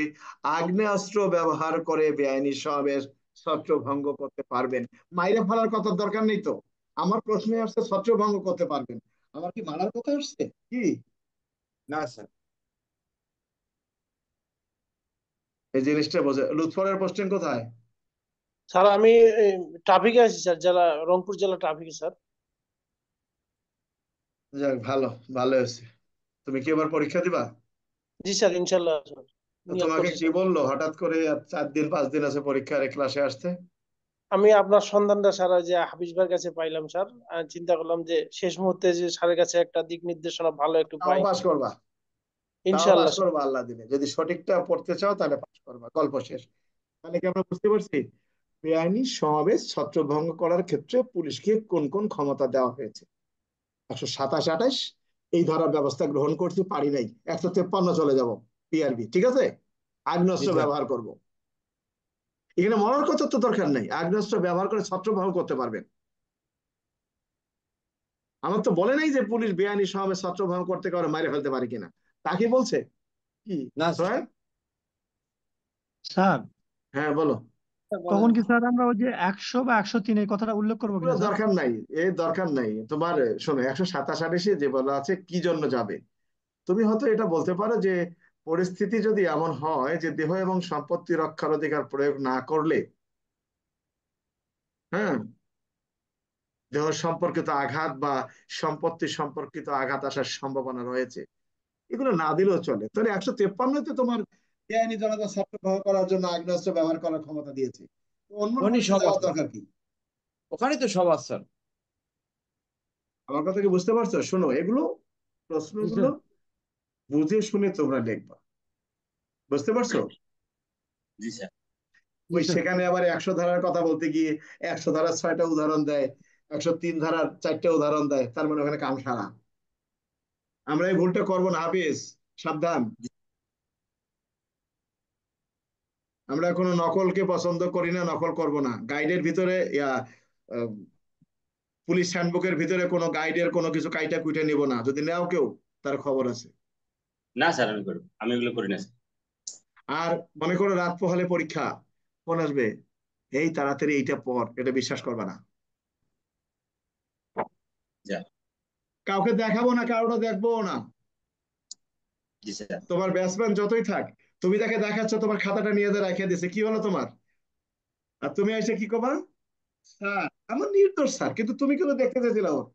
আগ্নেয়াস্ত্র ব্যবহার করে বেআইনি সমাবেশ ছত্রভঙ্গ করতে পারবেন। মাইরে ফেলার কথা দরকার নেই তো, আমার প্রশ্নে আসছে ছত্রভঙ্গ করতে পারবেন, আমার কি মারার কথা আসছে কি? না স্যার। এই জিনিসটা বোঝে। লুৎফরের পোস্টিং কোথায়? স্যার আমি ট্রাফিকে আছি স্যার, জেলা রংপুর জেলা ট্রাফিকে স্যার। যাক, ভালো, ভালো হয়েছে। তুমি কি এবার পরীক্ষা দিবা? জি স্যার, ইনশাল্লাহ স্যার, তো নিয়োগ তোমাকে করছি কি স্যার। বললো হঠাৎ করে আর 4 দিন 5 দিন আছে পরীক্ষার, ক্লাসে আসতে? আমি আপনার সন্ধানটা স্যার যে হাফিজ ভাইয়ের কাছে পাইলাম স্যার, চিন্তা করলাম যে শেষ মুহূর্তে যে স্যারের কাছে একটা দিক নির্দেশনা ভালো একটু তাও পাই। পাস করবা, তাও পাস ইনশাল্লাহ স্যার। করবা আল্লাহ দিলে, যদি সঠিকটা পড়তে চাও তাহলে পাস করবা। গল্প শেষ। তাহলে কি আমরা বুঝতে পারছি বেআইনি সমাবেশ ছত্রভঙ্গ করার ক্ষেত্রে পুলিশকে কোন কোন ক্ষমতা দেওয়া হয়েছে? 127, 28 এই ধারার ব্যবস্থা গ্রহণ করতে পারি নাই, 153 চলে যাব, পিআরবি, ঠিক আছে? জি আগ্নেয়াস্ত্র স্যার। ব্যবহার করব, এখানে মরার কথা তো দরকার নেই, আগ্নেয়াস্ত্র ব্যবহার করে ছত্রভঙ্গ করতে পারবেন। আমার তো বলে নাই যে পুলিশ বেআইনি সমাবেশ ছত্রভঙ্গ করতে কারো মারে ফেলতে পারে কিনা, তাকে বলছে কি না সোহেল? স্যার হ্যাঁ বলো। তখন কি স্যার আমরা ওই যে 100 বা 103 এই কথাটা উল্লেখ করবো এগুলো কিনা স্যার? দরকার নাই, দরকার নাই তোমার। শোনো, 127 যে বলা আছে কি জন্য যাবে, তুমি হয়তো এটা বলতে পারো যে পরিস্থিতি যদি এমন হয় যে দেহ এবং সম্পত্তি রক্ষার অধিকার প্রয়োগ না করলে, হ্যাঁ, দেহ সম্পর্কিত আঘাত বা সম্পত্তি সম্পর্কিত আঘাত আসার সম্ভাবনা রয়েছে, এগুলো না দিলেও চলে। তাহলে 153তে তোমার বেআইনি জনতা শর্ত ব্যবহার করার জন্য আগ্নেয়াস্ত্র ব্যবহার করার ক্ষমতা দিয়েছে, তো অন্য ওখানে নথিতে সব যাওয়ার আছে, দরকার কি? ওখানে তো সব আছে স্যার। আমার কথা কি বুঝতে পারছো? শোনো, এগুলো প্রশ্নগুলো বুঝে শুনে তোমরা লিখবা, বুঝতে পারছো? জি স্যার। ওই সেখানে আবার 100 ধারার কথা বলতে গিয়ে 100 ধারার 6টা উদাহরণ দেয়, 103 ধারার 4টা উদাহরণ দেয়, তার মানে ওখানে কাম সারা। আমরা এই ভুলটা করবো না, হাফিজ, সাবধান। আমরা কোনো নকলকে পছন্দ করি না, নকল করব না। গাইডের ভিতরে আহ, পুলিশ হ্যান্ডবুকের ভিতরে কোনো গাইডের কোনো কিছু কাইটা কুইটা নিব না, যদি নেও কেউ তার খবর আছে। না স্যার, আমি এগুলো করি না স্যার। আর মনে করো রাত পোহালে পরীক্ষা, ফোন আসবে, এই তাড়াতাড়ি এইটা পর, এটা বিশ্বাস করবা না। যা। কাউকে দেখাবো না, কারোটা দেখবো না। জি স্যার। তোমার ব্যাটসম্যান যতই থাক, তুমি তাকে দেখাচ্ছ তোমার খাতাটা নিয়ে রেখে দিছে, কি হলো তোমার? আর তুমি এসে কি করবা? স্যার আমার নির্দোষ স্যার, কিন্তু তুমি কেন দেখতে চেয়েছিলে ওর?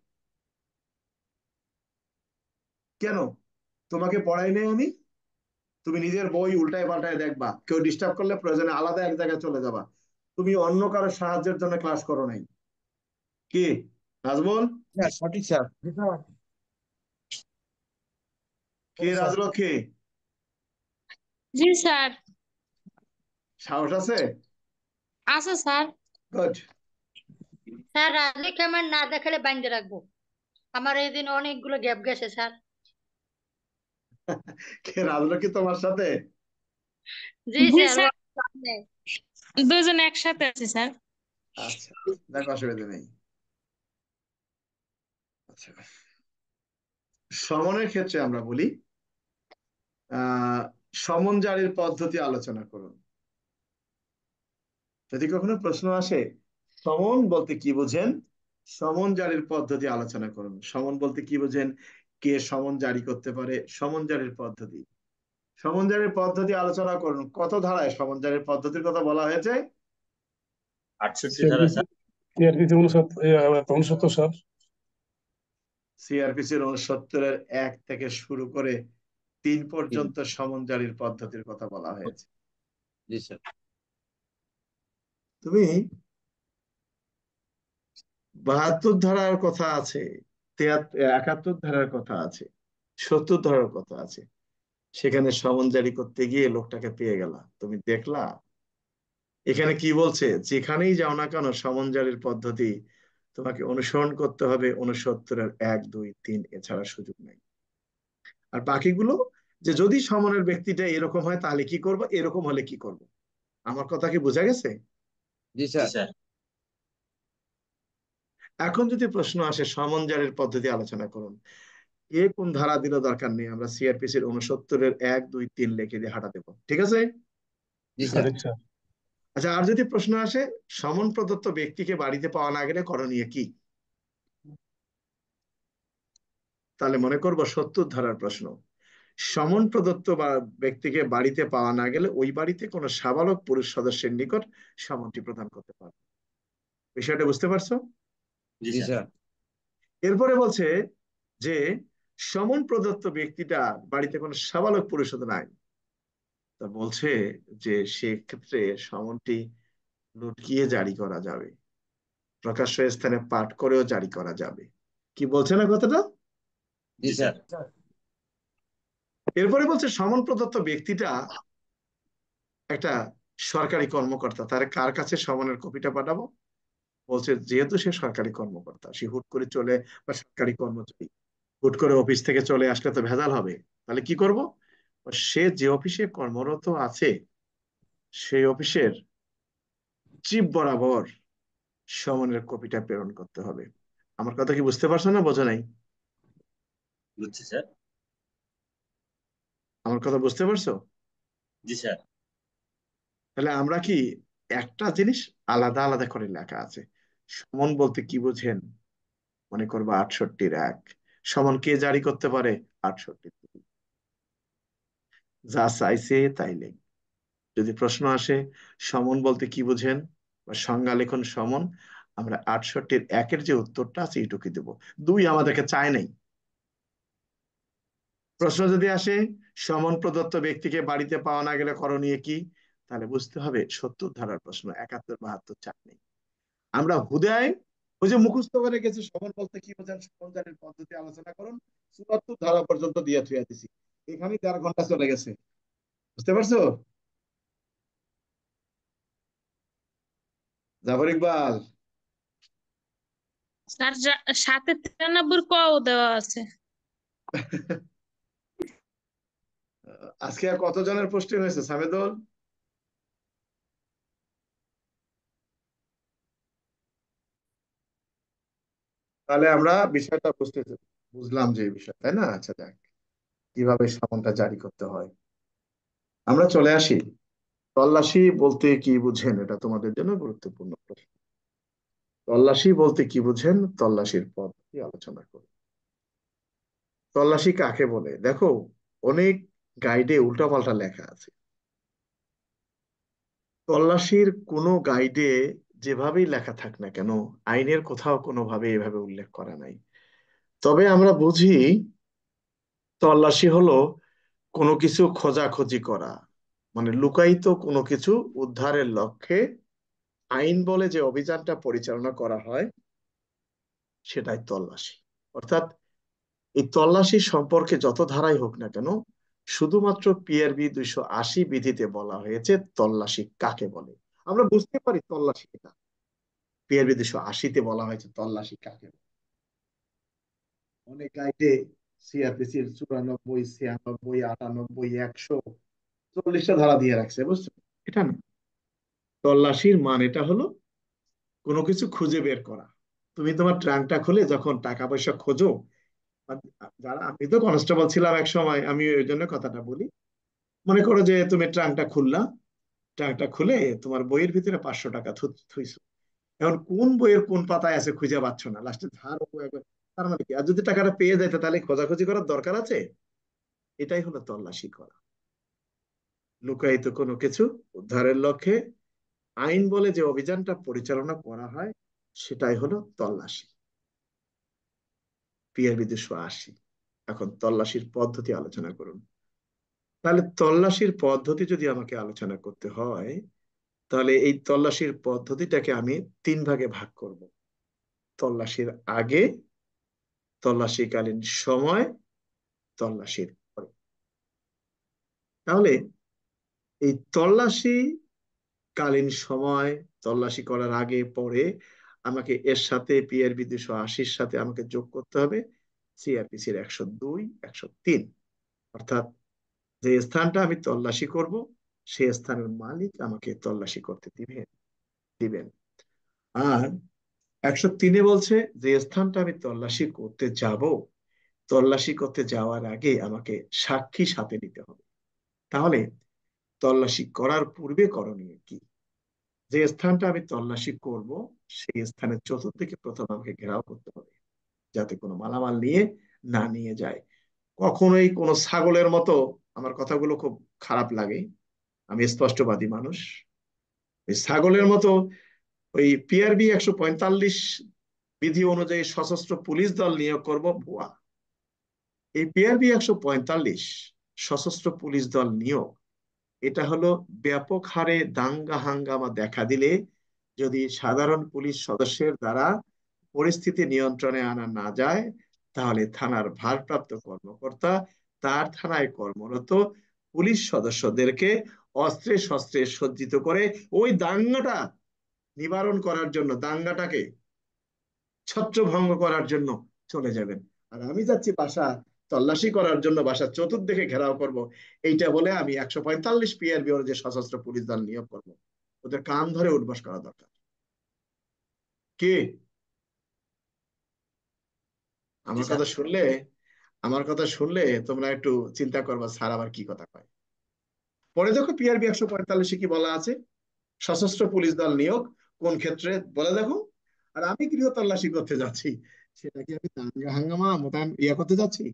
কেন? তোমাকে পড়াই নাই আমি? তুমি নিজের বই উল্টায় পাল্টায় দেখবা, কেউ ডিস্টার্ব করলে প্রয়োজনে আলাদা এক জায়গায় চলে যাবা। তুমি অন্য কারো সাহায্যের জন্য ক্লাস করো নাই। কি নাজমুল? হ্যাঁ সঠিক স্যার। কে রাজলক্ষ্মী? জি স্যার। সাহস আছে? আছে স্যার। গুড। স্যার রাজনীতি আমার না দেখালে বাইন্ধে রাখবো, আমার এই দিন অনেকগুলো গ্যাপ গেছে স্যার। কে রাজলক্ষ্মী তোমার সাথে? জি জি স্যার, ও স্যার, আমার সামনে। দুজন একসাথে আছি স্যার। আচ্ছা, দেখো অসুবিধা নেই। আচ্ছা, সমনের ক্ষেত্রে আমরা বলি সমন জারির পদ্ধতি আলোচনা করুন। যদি কখনো প্রশ্ন আসে সমন বলতে কি বোঝেন, সমন জারির পদ্ধতি আলোচনা করুন। সমন বলতে কি বোঝেন, কে সমন জারি করতে পারে, সমন জারির পদ্ধতি, সমন জারির পদ্ধতি আলোচনা করুন। কত ধারায় সমন জারির পদ্ধতির কথা বলা হয়েছে? 68 ধারা স্যার। CrPC 69 sir. সিআরপিসির 69-এর 1 থেকে শুরু করে 3 পর্যন্ত সমন জারির পদ্ধতির কথা বলা হয়েছে। জি স্যার। তুমি 72 ধারার কথা আছে, 71 ধারার কথা আছে, 70 ধারার কথা আছে। সেখানে সমন জারি করতে গিয়ে লোকটাকে পেয়ে গেলা, তুমি দেখলা এখানে কি বলছে, যেখানেই যাও না কেন সমন জারির পদ্ধতি তোমাকে অনুসরণ করতে হবে 69-এর 1, 2, 3, এছাড়া সুযোগ নেই। আর বাকিগুলো যে যদি সমনের ব্যক্তিটা এরকম হয় তাহলে কি করব, এরকম হলে কি করব। আমার কথা কি বোঝা গেছে? জি জি স্যার। স্যার। এখন যদি প্রশ্ন আসে সমন জারির পদ্ধতি আলোচনা করুন, এ কোন ধারা দিল দরকার নেই, আমরা সিআরপিসির 69-এর 1, 2, 3 লিখে দিয়ে হাঁটা দেবো, ঠিক আছে? জি স্যার। সঠিক স্যার। আচ্ছা, আর যদি প্রশ্ন আসে সমন প্রদত্ত ব্যক্তিকে বাড়িতে পাওয়া না গেলে করণীয় কি, তাহলে মনে করবো 70 ধারার প্রশ্ন। সমন প্রদত্ত বা ব্যক্তিকে বাড়িতে পাওয়া না গেলে ওই বাড়িতে কোনো সাবালক পুরুষ সদস্যের নিকট সমনটি প্রদান করতে পারবে। বিষয়টা বুঝতে পারছো? জি জি স্যার। স্যার। এরপরে বলছে যে সমন প্রদত্ত ব্যক্তিটা বাড়িতে কোনো সাবালক পুরুষ নাই, তা বলছে যে সেক্ষেত্রে সমনটি লুকিয়ে জারি করা যাবে, প্রকাশ্য স্থানে পাঠ করেও জারি করা যাবে। কি বলছে না কথাটা? জি জি স্যার। স্যার। এরপরে বলছে সমন প্রদত্ত ব্যক্তিটা একটা সরকারি কর্মকর্তা, তার কার কাছে সমনের কপিটা পাঠাবো? বলছে যেহেতু সে সরকারি কর্মকর্তা, সে হুট করে চলে, বা সরকারি কর্মচারী হুট করে অফিস থেকে চলে আসলে তো ভেজাল হবে। তাহলে কি করব, সে যে অফিসে কর্মরত আছে সেই অফিসের চিফ বরাবর সমনের কপিটা প্রেরণ করতে হবে। আমার কথা কি বুঝতে পারছো না, বোঝো নাই? বুঝছি স্যার। আমার কথা বুঝতে পারছো? জি স্যার। তাহলে আমরা কি একটা জিনিস আলাদা আলাদা করে লেখা আছে। সমন বলতে কি বুঝেন? মনে করবো 68-1। সমন কে জারি করতে পারে? 68। যা চাইছে তাই লেখ। যদি প্রশ্ন আসে সমন বলতে কি বুঝেন বা সংজ্ঞা লিখন সমন, আমরা 68-1 যে উত্তরটা আছে এইটুকু দেব। 2 আমাদেরকে চায় নাই। প্রশ্ন যদি আসে সমন প্রদত্ত ব্যক্তিকে বাড়িতে পাওয়া না গেলে করণীয় কি, তাহলে বুঝতে হবে 70 ধারার প্রশ্ন, 71-72 চাপ নেই। আমরা হুদায় ওই যে মুখস্থ করে গেছি সমন বলতে কি বোঝেন, সমন জারির পদ্ধতি আলোচনা করুন, 74 ধারা পর্যন্ত দিয়ে থুয়ে দিছি। এখানে 1.5 ঘন্টা চলে গেছে। বুঝতে পারছো জাফর ইকবাল? স্যার 793 ক দেওয়া আছে। আজকে কতজনের পোস্টিং হয়েছে সামেদুল? তাহলে আমরা বিষয়টা বুঝলাম যে এই বিষয়, তাই না? আচ্ছা দেখ কিভাবে সমনটা জারি করতে হয়। আমরা চলে আসি তল্লাশি বলতে কি বুঝেন, এটা তোমাদের জন্য গুরুত্বপূর্ণ প্রশ্ন। তল্লাশি বলতে কি বুঝেন, তল্লাশির পদ্ধতি আলোচনা করি। তল্লাশি কাকে বলে? দেখো অনেক গাইডে উল্টাপাল্টা লেখা আছে। তল্লাশির কোনো গাইডে যেভাবেই লেখা থাক না কেন, আইনের কোথাও কোনোভাবে এভাবে উল্লেখ করা নাই। তবে আমরা বুঝি তল্লাশি হলো কোনো কিছু খোঁজাখুঁজি করা, মানে লুকায়িত কোনো কিছু উদ্ধারের লক্ষ্যে আইন বলে যে অভিযানটা পরিচালনা করা হয় সেটাই তল্লাশি। অর্থাৎ এই তল্লাশি সম্পর্কে যত ধারাই হোক না কেন, শুধুমাত্র পিআরবি 280 বিধিতে বলা হয়েছে তল্লাশি কাকে বলে। আমরা বুঝতে পারি তল্লাশি এটা, পিআরবি 280-তে বলা হয়েছে তল্লাশি কাকে বলে। অনেক গাইডে সিআরপিসির 94, 96, 98, 140টা ধারা দিয়ে রাখছে, বুঝছো? এটা না, তল্লাশির মানেটা হলো কোনো কিছু খুঁজে বের করা। তুমি তোমার ট্রাঙ্কটা খুলে যখন টাকা পয়সা খোঁজো, যারা, আমি তো কনস্টেবল ছিলাম এক সময়, আমি ওই জন্য কথাটা বলি। মনে করো যে তুমি ট্রাঙ্কটা খুললা, ট্রাঙ্কটা খুলে তোমার বইয়ের ভিতরে 500 টাকা থুইছো। এখন কোন বইয়ের কোন পাতায় আছে খুঁজে পাচ্ছ না, লাস্টে ধার একবার। তার মানে কি, আর যদি টাকাটা পেয়ে যাইতে তাহলে খোঁজাখুঁজি করার দরকার আছে? এটাই হলো তল্লাশি করা। লুকায়িত কোনো কিছু উদ্ধারের লক্ষ্যে আইন বলে যে অভিযানটা পরিচালনা করা হয় সেটাই হলো তল্লাশি, পিআরবি 280। এখন তল্লাশির পদ্ধতি আলোচনা করুন। তাহলে তল্লাশির পদ্ধতি যদি আমাকে আলোচনা করতে হয়, তাহলে এই তল্লাশির পদ্ধতিটাকে আমি 3 ভাগে ভাগ করব। তল্লাশির আগে, তল্লাশিকালীন সময়, তল্লাশির পরে। তাহলে এই তল্লাশি কালীন সময়, তল্লাশি করার আগে পরে আমাকে এর সাথে পিআরবি 280-র সাথে আমাকে যোগ করতে হবে সিআরপিসির 102, 103। অর্থাৎ যে স্থানটা আমি তল্লাশি করব সেই স্থানের মালিক আমাকে তল্লাশি করতে দিবেন। আর 103-এ বলছে যে স্থানটা আমি তল্লাশি করতে যাব, তল্লাশি করতে যাওয়ার আগে আমাকে সাক্ষী সাথে নিতে হবে। তাহলে তল্লাশি করার পূর্বে করণীয় কি? যে স্থানটা আমি তল্লাশি করব সেই স্থানের চতুর্দিকে প্রথম আমাকে ঘেরাও করতে হবে, যাতে কোনো মালামাল না নিয়ে যায়। কখনোই কোনো ছাগলের মতো, আমার কথাগুলো খুব খারাপ লাগে, আমি স্পষ্টবাদী মানুষ, ওই ছাগলের মতো ওই পিআরবি 145 বিধি অনুযায়ী সশস্ত্র পুলিশ দল নিয়োগ করব, ভুয়া। এই পিআরবি 145 সশস্ত্র পুলিশ দল নিয়োগ, এটা হলো ব্যাপক হারে দাঙ্গা হাঙ্গামা দেখা দিলে যদি সাধারণ পুলিশ সদস্যের দ্বারা পরিস্থিতি নিয়ন্ত্রণে আনা না যায়, তাহলে থানার ভারপ্রাপ্ত কর্মকর্তা তার থানায় কর্মরত পুলিশ সদস্যদেরকে অস্ত্রে শস্ত্রে সজ্জিত করে ওই দাঙ্গাটা নিবারণ করার জন্য, দাঙ্গাটাকে ছত্রভঙ্গ করার জন্য চলে যাবেন। আর আমি যাচ্ছি বাসা তল্লাশি করার জন্য, বাসা চতুর্দিকে ঘেরাও করব, এইটা বলে আমি 145 পিআরবি ওর যে সশস্ত্র পুলিশ দল নিয়োগ করব। ওদের কান ধরে উঠবাস করা দরকার। জি কি আমার স্যার। কথা শুনলে আমার কথা শুনলে তোমরা একটু চিন্তা করবা স্যার আবার কি কথা কয়। পরে দেখো পিআরবি 145 কি বলা আছে, সশস্ত্র পুলিশ দল নিয়োগ কোন ক্ষেত্রে বলে দেখো। আর আমি গৃহ তল্লাশি করতে যাচ্ছি, সেটা কি আমি দাঙ্গা হাঙ্গামা মোতায়েন করতে যাচ্ছি?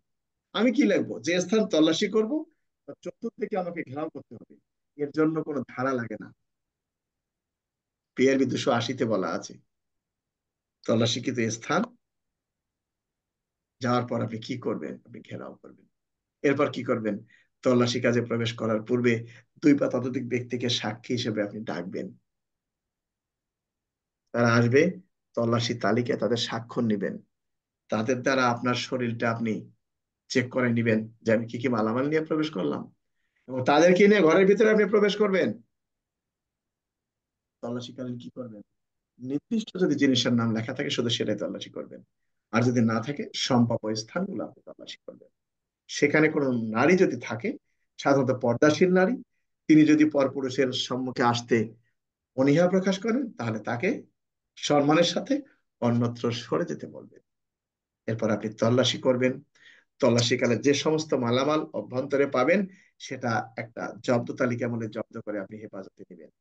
আমি কি লিখবো, যে স্থান তল্লাশি করব তার চতুর্দিকে আমাকে ঘেরাও করতে হবে, এর জন্য কোনো ধারা লাগে না। পিআরবি 280-তে বলা আছে তল্লাশিকৃত স্থান যাওয়ার পর আপনি কি করবেন, আপনি ঘেরাও করবেন। এরপর কি করবেন, তল্লাশি কাজে প্রবেশ করার পূর্বে 2 বা ততোধিক ব্যক্তিকে সাক্ষী হিসেবে আপনি ডাকবেন। তারা আসবে, তল্লাশি তালিকায় তাদের স্বাক্ষর নেবেন, তাদের দ্বারা আপনার শরীরটা আপনি চেক করে নিবেন যে আমি কি কি মালামাল নিয়ে প্রবেশ করলাম, এবং তাদেরকে নিয়ে ঘরের ভিতরে আপনি প্রবেশ করবেন। তল্লাশিকালীন কি করবেন, নির্দিষ্ট যদি জিনিসের নাম লেখা থাকে শুধু সেটাই তল্লাশি করবেন, আর যদি না থাকে সম্ভাব্য স্থানগুলো আপনি তল্লাশি করবেন। সেখানে কোনো নারী যদি থাকে, সাধারণত পর্দাশীল নারী, তিনি যদি পরপুরুষের সম্মুখে আসতে অনীহা প্রকাশ করেন তাহলে তাকে সম্মানের সাথে অন্যত্র সরে যেতে বলবেন। এরপর আপনি তল্লাশি করবেন। তল্লাশিকালে যে সমস্ত মালামাল অভ্যন্তরে পাবেন সেটা একটা জব্দ তালিকা বলে জব্দ করে আপনি হেফাজতে নেবেন,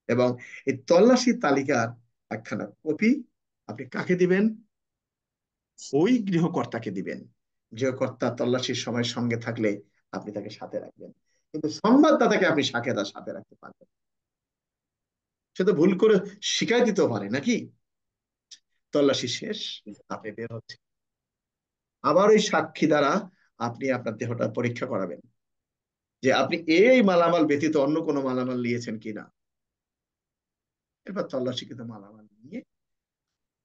এবং এই তল্লাশি তালিকার একখানা কপি আপনি কাকে দিবেন, ওই গৃহকর্তাকে দিবেন। গৃহকর্তা তল্লাশির সময় সঙ্গে থাকলে আপনি তাকে সাথে রাখবেন, কিন্তু সংবাদদাতাকে আপনি সাথে রাখতে পারবেন। সে তো ভুল করে শিকায় দিতেও পারে নাকি। তল্লাশি শেষ, আপনি বের হচ্ছে, আবার ওই সাক্ষী দ্বারা আপনি আপনার দেহটা পরীক্ষা করাবেন যে আপনি এই মালামাল ব্যতীত অন্য কোনো মালামাল নিয়েছেন কিনা। এরপর তল্লাশিকৃত মালামাল নিয়ে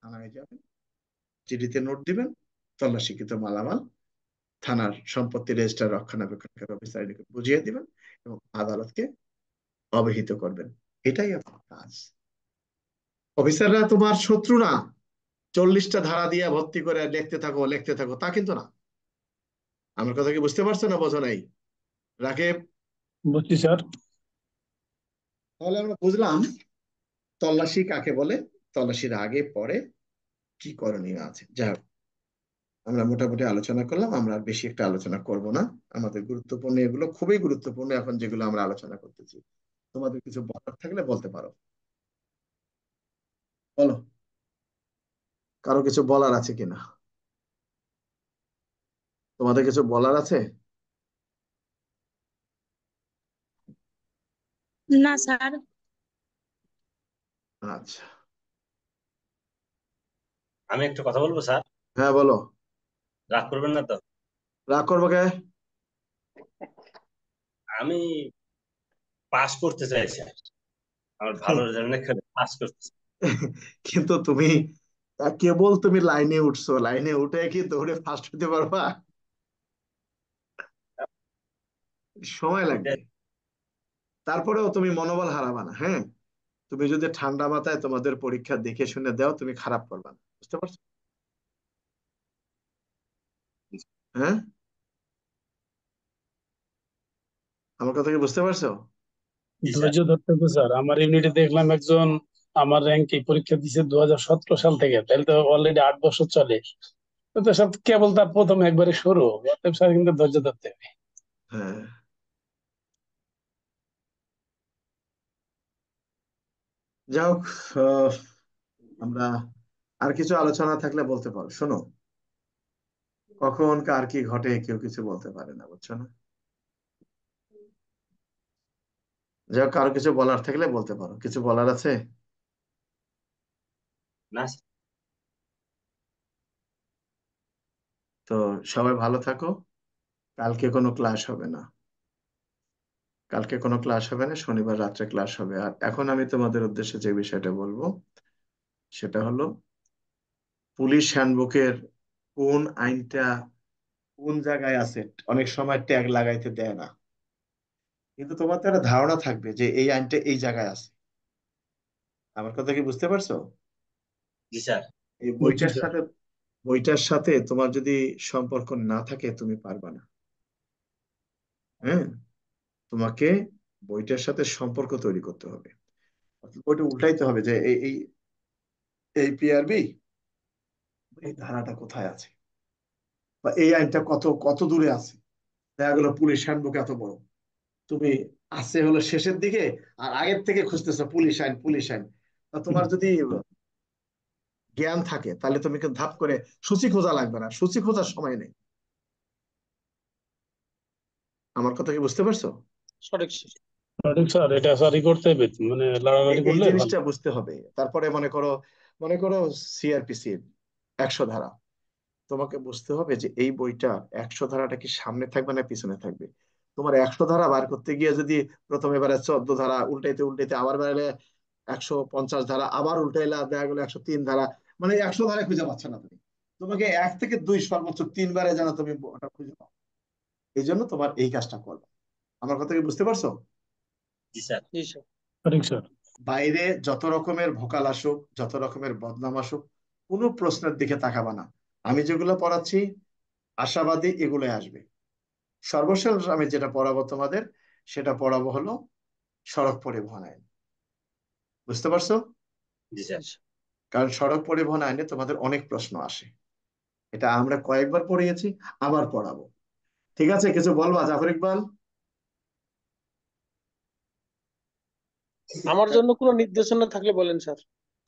থানায় যাবেন, চিঠিতে নোট দিবেন, তল্লাশিকৃত মালামাল থানার সম্পত্তি রেজিস্টার রক্ষণাবেক্ষণকারী অফিসারকে বুঝিয়ে দিবেন এবং আদালতকে অবহিত করবেন। এটাই আপনার কাজ। অফিসাররা তোমার শত্রু না, 40টা ধারা দিয়ে ভর্তি করে লিখতে থাকো তা কিন্তু না। আমার কথা কি বুঝতে পারছো না, বোঝো নাই? রাকিব, বুঝছি স্যার। তাহলে আমরা বুঝলাম তল্লাশি কাকে বলে, তল্লাশির আগে পরে কি করণীয় আছে। যাই হোক, আমরা মোটামুটি আলোচনা করলাম, আমরা আর বেশি একটা আলোচনা করব না। আমাদের গুরুত্বপূর্ণ এগুলো, খুবই গুরুত্বপূর্ণ এখন যেগুলো আমরা আলোচনা করতেছি। তোমাদের কিছু বলার থাকলে বলতে পারো, বলো, কারো কিছু বলার আছে কিনা? তোমাদের কিছু বলার আছে? না স্যার। আচ্ছা, আমি একটা কথা বলবো স্যার, হ্যাঁ বলো। রাগ করবেন না তো? রাগ করবো কে? আমি পাস করতে চাই স্যার, আমার ভালো রেজাল্ট করে পাস করতে চাই। কিন্তু তুমি কেবল তুমি লাইনে উঠছো, লাইনে উঠে কি দৌড়ে ফার্স্ট হতে পারবা? সময় লাগবে। এটাই। তারপরেও তুমি মনোবল হারাবা না, হ্যাঁ। তুমি যদি ঠান্ডা মাথায় তোমাদের পরীক্ষা দেখে শুনে দাও, তুমি খারাপ করবা না, বুঝতে পারছো? হ্যাঁ, আমার কথা কি বুঝতে পারছো? জি স্যার। ধৈর্য ধরতে হবে স্যার। আমার ইউনিটে দেখলাম একজন আমার র্যাঙ্কে পরীক্ষা দিচ্ছে 2017 সাল থেকে, তাহলে তো অলরেডি 8 বছর চলে। তো স্যার কেবল তার প্রথম একবারে শুরু, অতএব স্যার কিন্তু ধৈর্য ধরতে হবে। হ্যাঁ, যাই হোক, আহ, আমরা আর কিছু আলোচনা থাকলে বলতে পারো। শোনো, কখন কার কি ঘটে কেউ কিছু বলতে পারে না, বুঝছো না? যাই হোক, কারো কিছু বলার থাকলে বলতে পারো। কিছু বলার আছে? না স্যার। তো সবাই ভালো থাকো। কালকে কোনো ক্লাস হবে না, কালকে কোনো ক্লাস হবে না, শনিবার রাত্রে ক্লাস হবে। আর এখন আমি তোমাদের উদ্দেশ্যে যে বিষয়টা বলবো সেটা হলো, পুলিশ হ্যান্ডবুকের কোন আইনটা কোন জায়গায় আছে অনেক সময় ট্যাগ লাগাইতে দেয় না, কিন্তু তোমার তো একটা ধারণা থাকবে যে এই আইনটা এই জায়গায় আছে। আমার কথা কি বুঝতে পারছো? জি স্যার। এই বুঝছি বইটার স্যার। সাথে, বইটার সাথে তোমার যদি সম্পর্ক না থাকে তুমি পারবা না। হ্যাঁ, তোমাকে বইটার সাথে সম্পর্ক তৈরি করতে হবে। অর্থাৎ বইটা উল্টাইতে হবে যে এই এই এই পিআরবি এই ধারাটা কোথায় আছে। বা এই আইনটা কত কত দূরে আছে। দেখা গেলো পুলিশ হ্যান্ডবুক এত বড়, তুমি আছে হলো শেষের দিকে আর আগের থেকে খুঁজতেছো পুলিশ আইন পুলিশ আইন। তা তোমার যদি জ্ঞান থাকে তাহলে তুমি কিন্তু ধাপ করে সূচি খোঁজা লাগবে না, সূচি খোঁজার সময় নেই। আমার কথা কি বুঝতে পারছো? সঠিক স্যার। সঠিক স্যার, এটা স্যারই করতে হবে, মানে লড়ালড়ি এই করলে ভালো। জিনিসটা বুঝতে হবে। তারপরে মনে করো সিআরপিসি 100 ধারা, তোমাকে বুঝতে হবে যে এই বইটা 100 ধারাটা কি সামনে থাকবে না পিছনে থাকবে। তোমার 100 ধারা বার করতে গিয়ে যদি প্রথমে এবারে 14 ধারা উল্টাইতে উল্টাইতে আবার বেড়ালে 150 ধারা, আবার উল্টাইলে দেখা গেলো 103 ধারা, মানে 100 ধারা খুঁজে পাচ্ছ না তুমি। তোমাকে 1 থেকে 2 সর্বোচ্চ 3 বারে যেন তুমি ওটা খুঁজে পাও। এই জন্য তোমার এই কাজটা করবে। আমার কথা কি বুঝতে পারছো? জি স্যার। জি স্যার। সঠিক স্যার। বাইরে যত রকমের ভোকাল আসুক, যত রকমের বদনাম আসুক, কোনো প্রশ্নের দিকে তাকাবা না। আমি যেগুলো পড়াচ্ছি আশাবাদী এগুলো আসবে। সর্বশেষ আমি যেটা পড়াবো তোমাদের, সেটা পড়াবো হলো সড়ক পরিবহন আইন। বুঝতে পারছো? জি স্যার। কারণ সড়ক পরিবহন আইনে তোমাদের অনেক প্রশ্ন আসে, এটা আমরা কয়েকবার পড়িয়েছি, আবার পড়াবো। ঠিক আছে, কিছু বলবা জাফর ইকবাল? আমার জন্য কোনো নির্দেশনা থাকলে বলেন স্যার।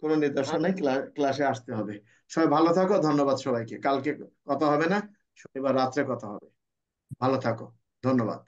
কোনো নির্দেশনা নেই, ক্লাসে আসতে হবে। সবাই ভালো থাকো, ধন্যবাদ সবাইকে। কালকে কথা হবে না, শনিবার রাত্রে কথা হবে। ভালো থাকো, ধন্যবাদ।